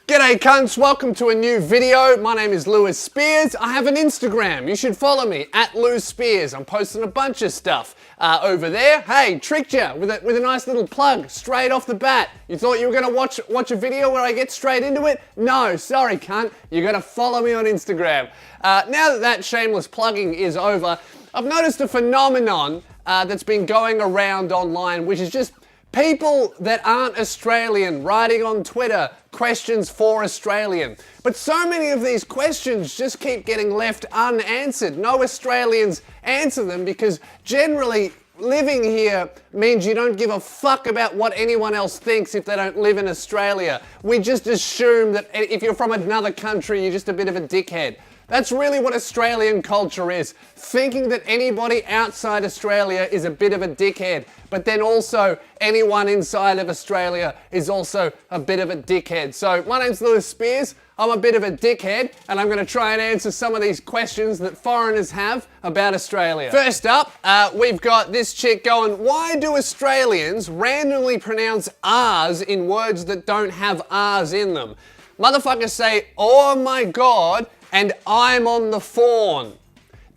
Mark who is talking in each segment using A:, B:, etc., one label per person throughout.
A: G'day cunts, welcome to a new video. My name is Lewis Spears. I have an Instagram. You should follow me, @LewSpears. I'm posting a bunch of stuff over there. Hey, tricked you with a nice little plug straight off the bat. You thought you were gonna watch a video where I get straight into it? No, sorry cunt. You're gonna follow me on Instagram. Now that shameless plugging is over, I've noticed a phenomenon that's been going around online, which is just people that aren't Australian writing on Twitter questions for Australian. But so many of these questions just keep getting left unanswered. No Australians answer them because generally living here means you don't give a fuck about what anyone else thinks if they don't live in Australia. We just assume that if you're from another country, you're just a bit of a dickhead. That's really what Australian culture is. Thinking that anybody outside Australia is a bit of a dickhead, but then also anyone inside of Australia is also a bit of a dickhead. So my name's Lewis Spears. I'm a bit of a dickhead, and I'm going to try and answer some of these questions that foreigners have about Australia. First up, we've got this chick going, why do Australians randomly pronounce R's in words that don't have R's in them? Motherfuckers say, oh my God, and I'm on the phone.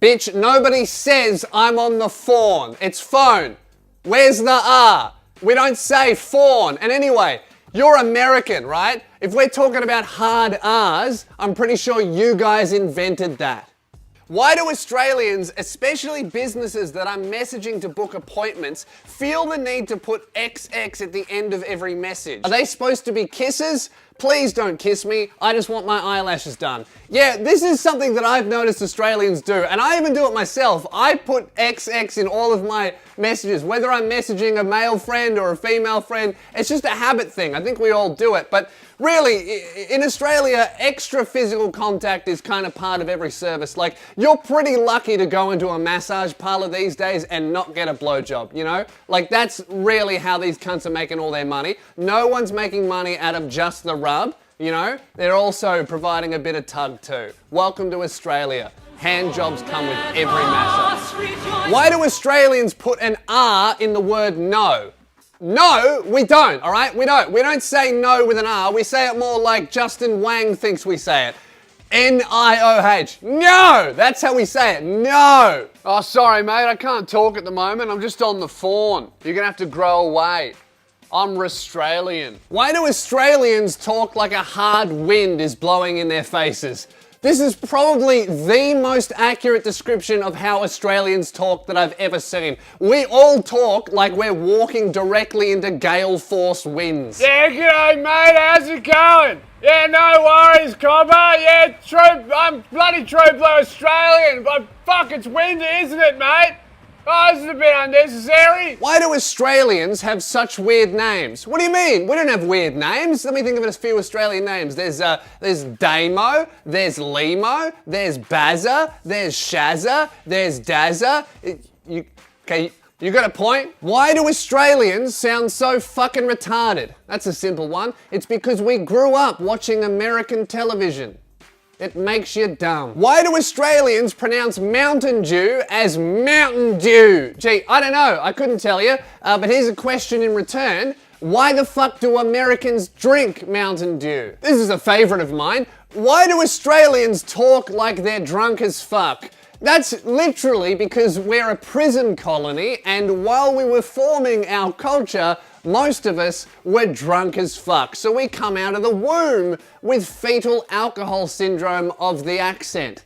A: Bitch, nobody says I'm on the phone. It's phone. Where's the R? We don't say phone. And anyway, you're American, right? If we're talking about hard R's, I'm pretty sure you guys invented that. Why do Australians, especially businesses that I'm messaging to book appointments, feel the need to put XX at the end of every message? Are they supposed to be kisses? Please don't kiss me, I just want my eyelashes done. Yeah, this is something that I've noticed Australians do, and I even do it myself. I put XX in all of my messages, whether I'm messaging a male friend or a female friend. It's just a habit thing. I think we all do it, but really, in Australia, extra physical contact is kind of part of every service. Like, you're pretty lucky to go into a massage parlor these days and not get a blowjob, you know? Like, that's really how these cunts are making all their money. No one's making money out of just the rub, you know? They're also providing a bit of tug too. Welcome to Australia. Hand jobs come with every massage. Why do Australians put an R in the word no? No, we don't, all right? We don't. We don't say no with an R. We say it more like Justin Wang thinks we say it. N-I-O-H. No! That's how we say it. No! Oh, sorry, mate. I can't talk at the moment. I'm just on the phone. You're gonna have to grow away. I'm Australian. Why do Australians talk like a hard wind is blowing in their faces? This is probably the most accurate description of how Australians talk that I've ever seen. We all talk like we're walking directly into gale-force winds.
B: Yeah, g'day mate, how's it going? Yeah, no worries, cobber. Yeah, I'm bloody true blue Australian, but fuck, it's windy, isn't it, mate? Oh, this is a bit unnecessary.
A: Why do Australians have such weird names? What do you mean? We don't have weird names. Let me think of a few Australian names. There's Damo, there's Limo, there's Bazza, there's Shazza, there's Dazza. You got a point? Why do Australians sound so fucking retarded? That's a simple one. It's because we grew up watching American television. It makes you dumb. Why do Australians pronounce Mountain Dew as Mountain Dew? Gee, I don't know, I couldn't tell you, but here's a question in return. Why the fuck do Americans drink Mountain Dew? This is a favourite of mine. Why do Australians talk like they're drunk as fuck? That's literally because we're a prison colony, and while we were forming our culture, most of us were drunk as fuck. So we come out of the womb with fetal alcohol syndrome of the accent.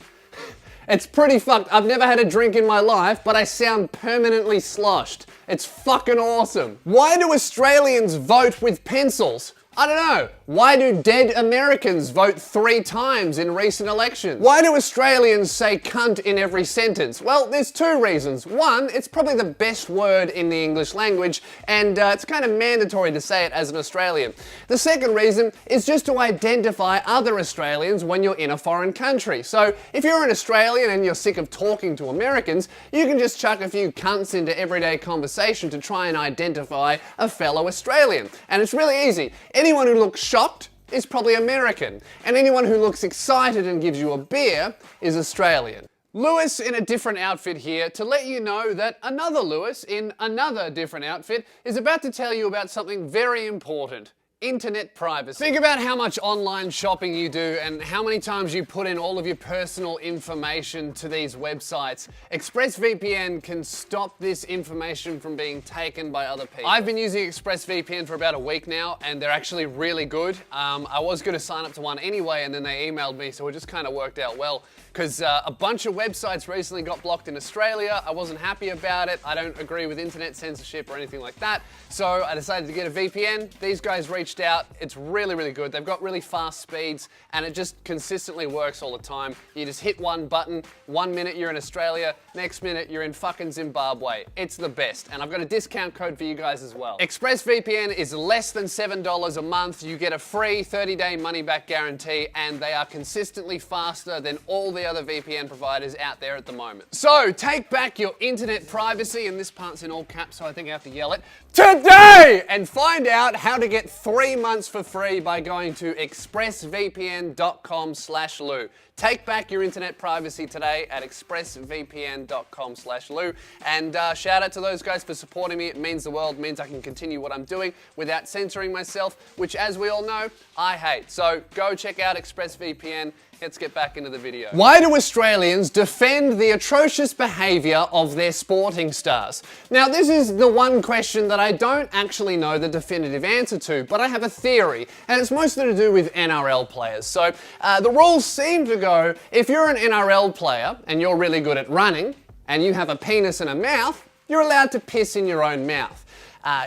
A: It's pretty fucked. I've never had a drink in my life, but I sound permanently sloshed. It's fucking awesome. Why do Australians vote with pencils? I don't know. Why do dead Americans vote 3 times in recent elections? Why do Australians say cunt in every sentence? Well, there's 2 reasons. One, it's probably the best word in the English language, and it's kind of mandatory to say it as an Australian. The second reason is just to identify other Australians when you're in a foreign country. So if you're an Australian and you're sick of talking to Americans, you can just chuck a few cunts into everyday conversation to try and identify a fellow Australian. And it's really easy. Anyone who looks shocked is probably American, and anyone who looks excited and gives you a beer is Australian. Lewis in a different outfit here to let you know that another Lewis in another different outfit is about to tell you about something very important. Internet privacy. Think about how much online shopping you do and how many times you put in all of your personal information to these websites. ExpressVPN can stop this information from being taken by other people. I've been using ExpressVPN for about a week now and they're actually really good. I was going to sign up to one anyway and then they emailed me, so it just kind of worked out well because a bunch of websites recently got blocked in Australia. I wasn't happy about it. I don't agree with internet censorship or anything like that. So I decided to get a VPN. These guys reached out. It's really, really good. They've got really fast speeds and it just consistently works all the time. You just hit one button, 1 minute you're in Australia, next minute you're in fucking Zimbabwe. It's the best. And I've got a discount code for you guys as well. ExpressVPN is less than $7 a month. You get a free 30-day money-back guarantee and they are consistently faster than all the other VPN providers out there at the moment. So take back your internet privacy, and this part's in all caps so I think I have to yell it, today! And find out how to get 3 months for free by going to expressvpn.com/Lou. Take back your internet privacy today at expressvpn.com/Lou. And shout out to those guys for supporting me. It means the world, means I can continue what I'm doing without censoring myself, which as we all know, I hate. So go check out ExpressVPN. Let's get back into the video. Why do Australians defend the atrocious behaviour of their sporting stars? Now, this is the one question that I don't actually know the definitive answer to, but I have a theory, and it's mostly to do with NRL players. So the rules seem to go, if you're an NRL player and you're really good at running, and you have a penis and a mouth, you're allowed to piss in your own mouth.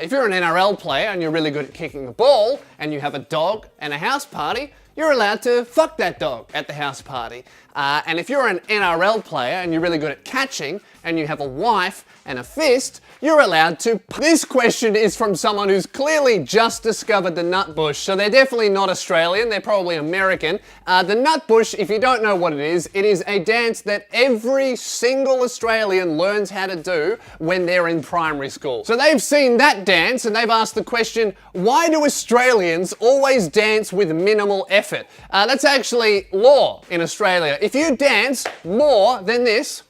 A: If you're an NRL player and you're really good at kicking the ball, and you have a dog and a house party, you're allowed to fuck that dog at the house party. And if you're an NRL player and you're really good at catching and you have a wife and a fist, you're allowed to. This question is from someone who's clearly just discovered the nut bush, so they're definitely not Australian, they're probably American. The nut bush, if you don't know what it is a dance that every single Australian learns how to do when they're in primary school. So they've seen that dance and they've asked the question, why do Australians always dance with minimal effort? That's actually law in Australia. If you dance more than this,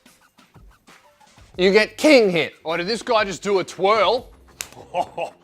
A: you get king hit. Or did this guy just do a twirl?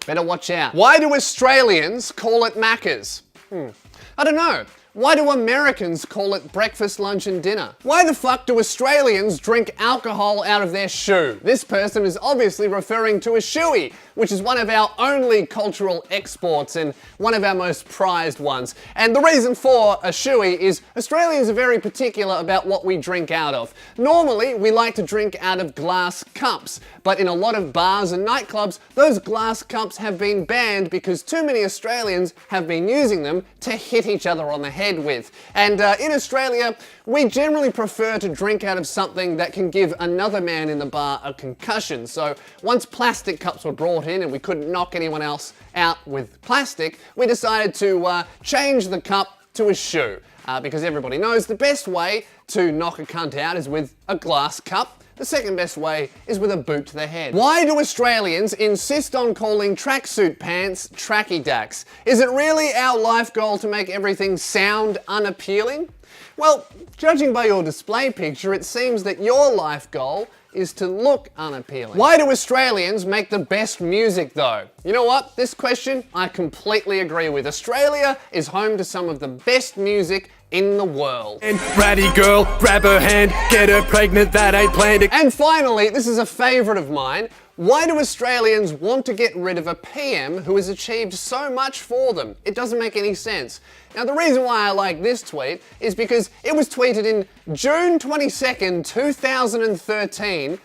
A: Better watch out. Why do Australians call it Macca's? I don't know. Why do Americans call it breakfast, lunch and dinner? Why the fuck do Australians drink alcohol out of their shoe? This person is obviously referring to a shoey, which is one of our only cultural exports and one of our most prized ones. And the reason for a shoey is Australians are very particular about what we drink out of. Normally, we like to drink out of glass cups, but in a lot of bars and nightclubs, those glass cups have been banned because too many Australians have been using them to hit each other on the head with. And in Australia, we generally prefer to drink out of something that can give another man in the bar a concussion. So once plastic cups were brought in and we couldn't knock anyone else out with plastic, we decided to change the cup to a shoe. Because everybody knows the best way to knock a cunt out is with a glass cup. The second best way is with a boot to the head. Why do Australians insist on calling tracksuit pants tracky dacks? Is it really our life goal to make everything sound unappealing? Well, judging by your display picture, it seems that your life goal is to look unappealing. Why do Australians make the best music though? You know what? This question I completely agree with. Australia is home to some of the best music in the world.
C: And ratty girl, grab her hand, get her pregnant, that ain't planned.
A: And finally, this is a favourite of mine. Why do Australians want to get rid of a PM who has achieved so much for them? It doesn't make any sense. Now, the reason why I like this tweet is because it was tweeted in June 22nd, 2013,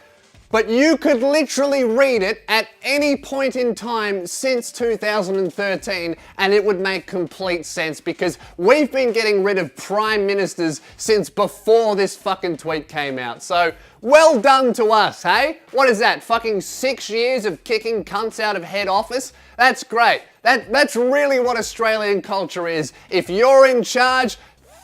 A: but you could literally read it at any point in time since 2013 and it would make complete sense because we've been getting rid of prime ministers since before this fucking tweet came out. So, well done to us, hey? What is that, fucking 6 years of kicking cunts out of head office? That's great. That's really what Australian culture is. If you're in charge,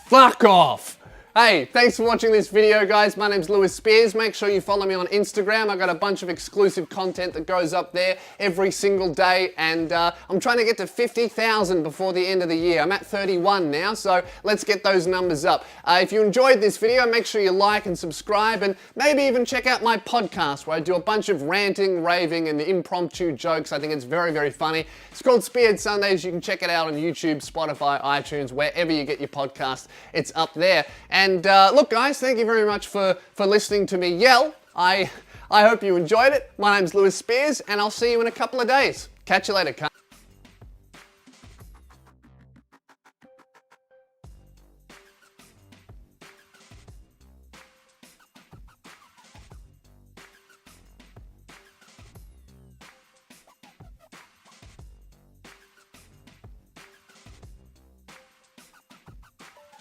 A: fuck off. Hey, thanks for watching this video, guys. My name's Lewis Spears. Make sure you follow me on Instagram. I've got a bunch of exclusive content that goes up there every single day, and I'm trying to get to 50,000 before the end of the year. I'm at 31 now, so let's get those numbers up. If you enjoyed this video, make sure you like and subscribe, and maybe even check out my podcast where I do a bunch of ranting, raving, and impromptu jokes. I think it's very, very funny. It's called Speared Sundays. You can check it out on YouTube, Spotify, iTunes, wherever you get your podcast. It's up there. And look, guys, thank you very much for listening to me yell. I hope you enjoyed it. My name's Lewis Spears, and I'll see you in a couple of days. Catch you later, cunt.